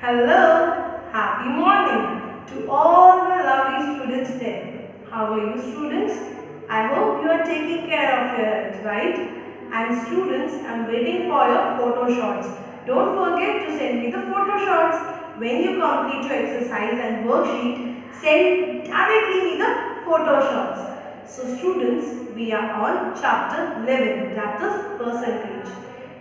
Hello, happy morning to all the lovely students there. How are you students? I hope you are taking care of your health, right? And students, I'm waiting for your photo shots. Don't forget to send me the photo shots. When you complete your exercise and worksheet, send directly me the photo shots. So students, we are on chapter 11, that is percentage.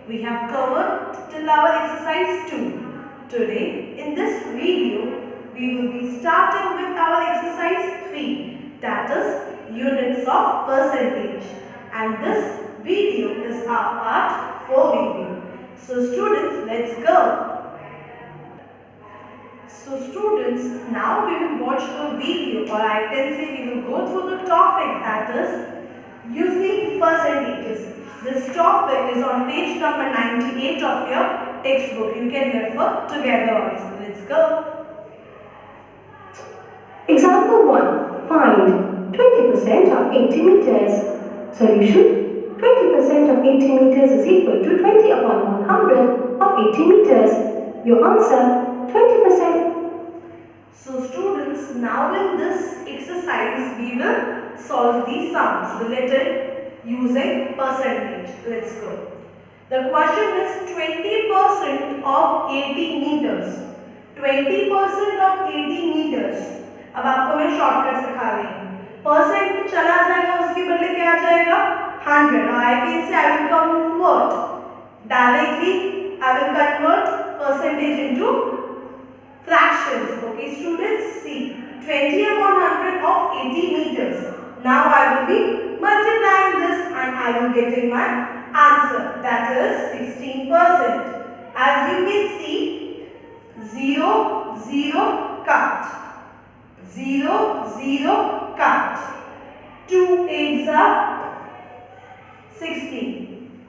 We have covered till our exercise 2. Today, in this video, we will be starting with our exercise 3, that is units of percentage. And this video is our part 4 video. So students, let's go. So students, now we will watch the video, or I can say we will go through the topic, that is using percentages. This topic is on page number 98 of your textbook. You can refer together also. Let's go. Example 1. Find 20% of 80 meters. Solution. 20% of 80 meters is equal to 20 upon 100 of 80 meters. Your answer, 20%. So students, now in this exercise, we will solve these sums related using percentage. Let's go. The question is 20% of 80 meters. 20% of 80 meters. अब आपको मैं shortcut सिखा रही हूँ. Percent चला जाएगा, उसके बदले क्या आ जाएगा? 100. Now I can say I will convert directly. I will convert percentage into fractions. Okay, students, see 20 upon 100 of 80 meters. Now I will be multiplying this and I will get my answer, that is 16%. As you can see, 0, 0, cut. 0, 0, cut. 2 8s are 16.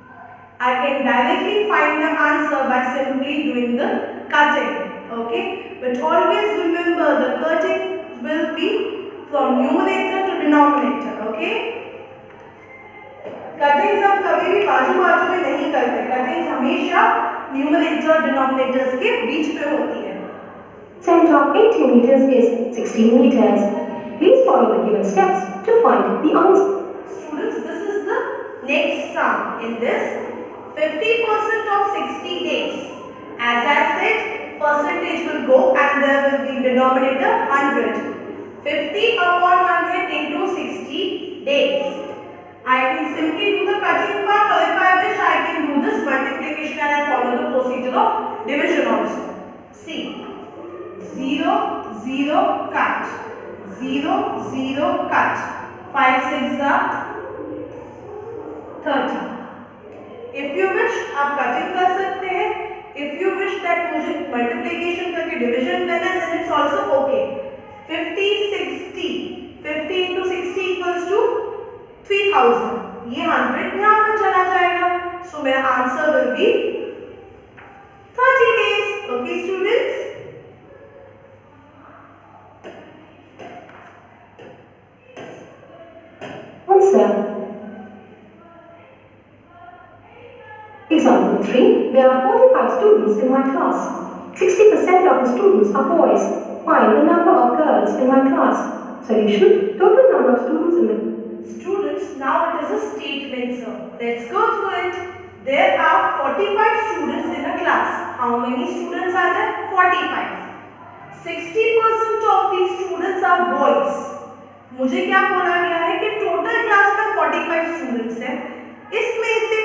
I can directly find the answer by simply doing the cutting. Okay, but always remember the cutting will be from numerator to denominator. Okay, cuttings हम कभी भी बाजू बाजू में नहीं करते. Cuttings हमेशा numerator denominators के बीच पे होती है. Center of 80 meters is 16 meters. Please follow the given steps to find the answer. Students, this is the next sum. In this, 50% of 60 days. As I said, percentage will go and there will be denominator 100. 50 upon 100 into 60 days. I can simply do the cutting part, or if I wish I can do this multiplication and I follow the procedure of division also. See, 0, 0, cut. 0, 0, cut. 5 6 are 30. If you wish, आप cutting कर सकते हैं. If you wish that मुझे multiplication करके division करना है, then it's also okay. 50, 60. 50 into 60 equals to 3000. ये 100 यहाँ पर चला जाएगा. So मेरा answer will be 30 days. Okay students. Answer. Example 3. There are 45 students in my class. 60% of the students are boys. Find the number of girls in my class. Solution. Total number of students in the Students, now it is a statement, sir. Let's go through it. There are 45 students in a class. How many students are there? 45. 60% of these students are boys. मुझे क्या बोला गया है कि total class में 45 students हैं. इसमें से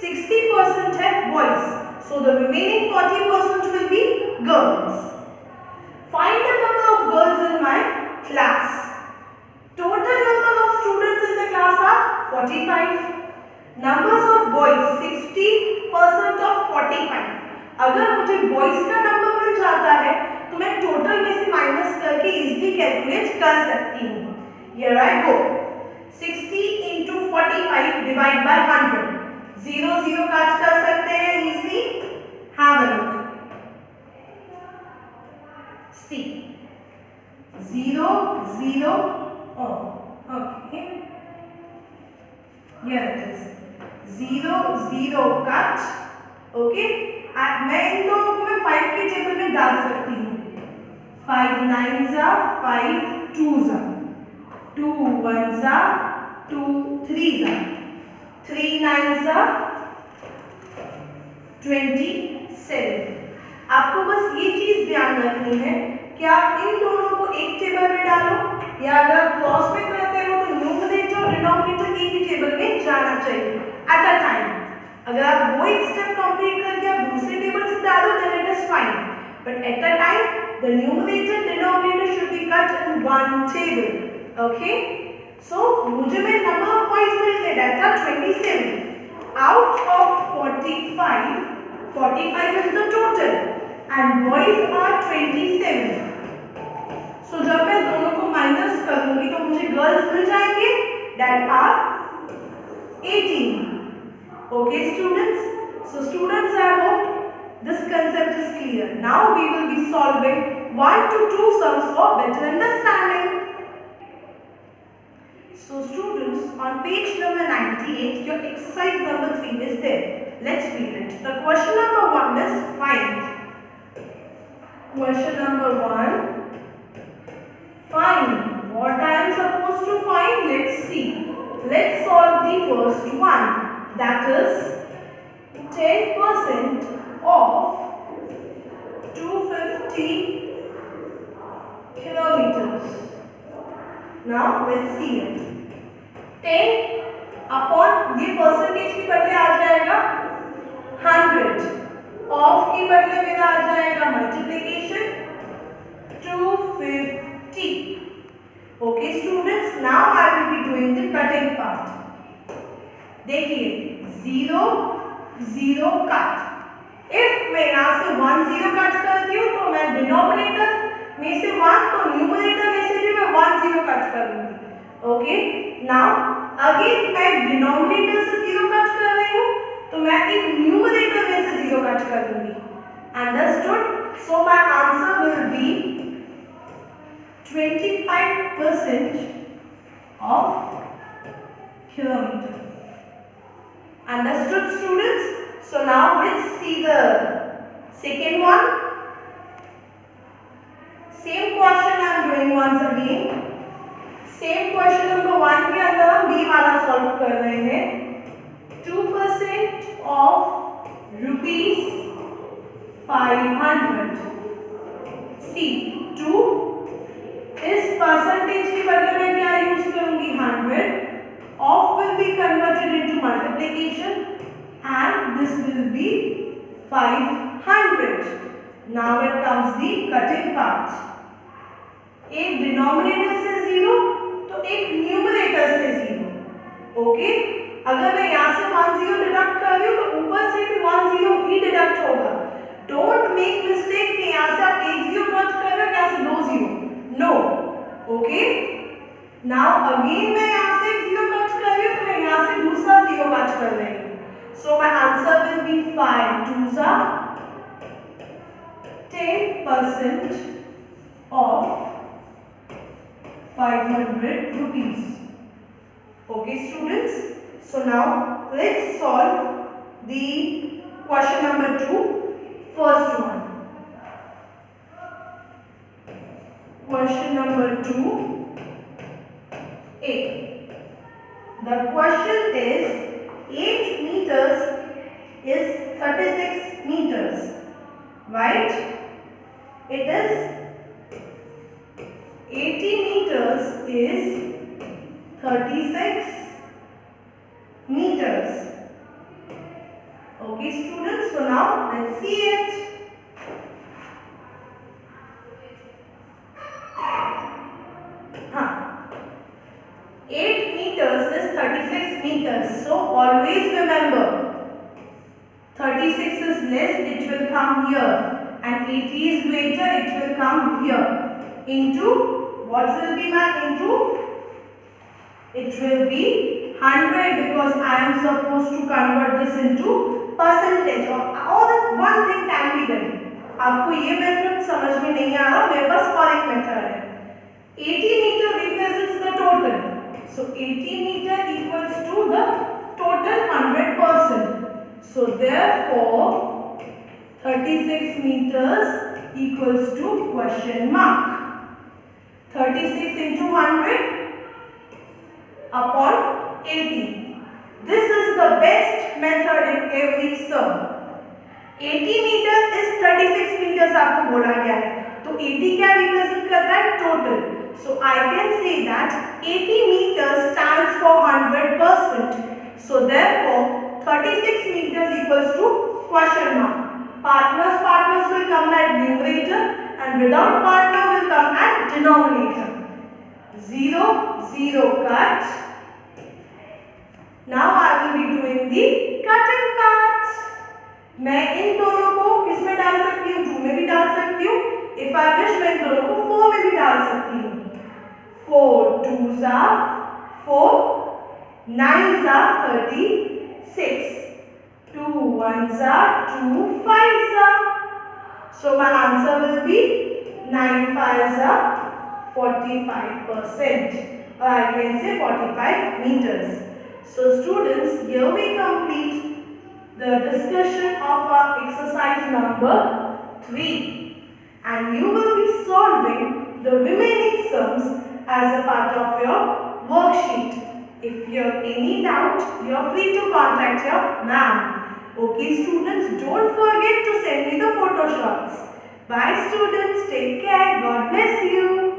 60% है boys. So the remaining 40% will be girls. Find the number of girls in my class. Total number of students in the class are 45. Numbers of boys 60% of 45. अगर मुझे boys का number मिल जाता है तो मैं टोटल में से माइनस करके इजीली कैलकुलेट कर सकती हूँ. Here I go. 60 into 45 divide by 100. 0 0 काट कर सकते हैं easily. Have a look. See. 0 0. Oh, okay. Here it is. 0 0 cut. Okay. मैं इन दोनों को मैं 5 के टेबल में डाल सकती 5 9s are 5 2s are 2 1s are 2 3s are 3 9s are 27। आपको बस ये चीज ध्यान रखनी है कि आप इन दोनों को एक टेबल में डालो, या अगर आप क्रॉस में करते हो तो न्यूमरेटर और डिनोमिनेटर एक ही टेबल में जाना चाहिए एट अ टाइम। अगर आप वो एक स्टेप कंप्लीट करके आप दूसरे टेबल से डालो then it is fine, but at a time the numerator denominator should be cut in one table. Okay, so मुझे में नंबर ऑफ पॉइंट्स मिल गए that are 27 out of 45 is the total and boys are 27। so जब मैं दोनों को minus करूंगी तो मुझे गर्ल्स मिल जाएंगे that are 18। okay students, so students I hope this concept is clear. Now we will be solving 1 to 2 sums for better understanding. So students, on page number 98 your exercise number 3 is there. Let's read it. The question number 1 is find. Question number 1, find. What I am supposed to find? Let's see. Let's solve the first one. That is 10% of 250 kilometers. Now let's see it. 10 upon ये percentage की बदले आ जाएगा 100, of की बदले मेरा आ जाएगा multiplication 250। Okay students, now I will be doing the cutting part. देखिए 0 0 cut, if मैं यहाँ से 1 0 कट करती हूँ तो मैं डिनोमिनेटर में से 1 तो न्यूमरेटर में से भी मैं 1 0 कट करूंगी। ओके, नाउ अगेन मैं डिनोमिनेटर से 0 कट कर रही हूँ तो मैं एक न्यूमरेटर में से 0 कट करूंगी। Understood? So my answer will be 25% of kilometer. Understood students? So now let's see the second one. Same question I am doing once again. Same question number 1 के अंदर हम बी वाला सॉल्व कर रहे हैं। 2% ऑफ ₹500। सी 2 इस percentage की बदले में क्या यूज करूंगी 100, of will be converted into multiplication and this will be 500। Now it comes the cutting part. एक डिनोमिनेटर से 0 तो एक न्यूमरेटर से 0। ओके, अगर मैं यहाँ से 1 0 डिडक्ट कर रही हूँ तो ऊपर से भी 1 0 ही डिडक्ट होगा। डोंट मेक मिस्टेक कि यहाँ से आप 1 0 कट कर रहे हो, यहाँ से 2 0। No, okay. नाउ अगेन मैं यहाँ से 1 0 कट कर रही हूँ तो मैं यहाँ से दूसरा 0 कट कर रही हूँ। So my answer will be 5 2s are 10% of 500 rupees. Okay students, so now let's solve the question number 2, first one. Question number 2A. The question is 8 meters is 36 meters, right? It is 80 meters is 36 meters. Okay students, so now let's see it. Huh. 8 meters is 36 meters. So always remember 36 is less, it will come here, and 80 is greater, it will come here. Into what will be my into? It will be 100 because I am supposed to convert this into percentage. Or one thing can be done. आपको ये method समझ में नहीं आ रहा, मेरे पास और एक method है। 80 meter represents the total. So 80 meter equals to the total 100%. So therefore 36 meters equals to question mark. 36 into 100 upon 80. This is the best method in every sum. 80 metre is 36 meters आपको बोला गया है, तो 80 क्या represent करता है? Total. So I can say that 80 meters stands for 100%. So therefore 36 meters equals to question mark. Partners will come at numerator and without partner will come at denominator. 0, 0 cut. Now I will be doing the cutting part. मैं इन दोनों को किस में डाल सकती हूँ? 2 में भी डाल सकती हूँ. If I wish मैं इन दोनों को 4 में भी डाल सकती हूँ. 4 2s are 4, 9s are 36, 2 1s are 2, 5s are. So my answer will be 9 5s are 45%, or I can say 45 meters. So students, here we complete the discussion of our exercise number 3, and you will be solving the remaining sums as a part of your worksheet. If you have any doubt, you are free to contact your ma'am. Okay students, don't forget to send me the photo shots. Bye students, take care, God bless you.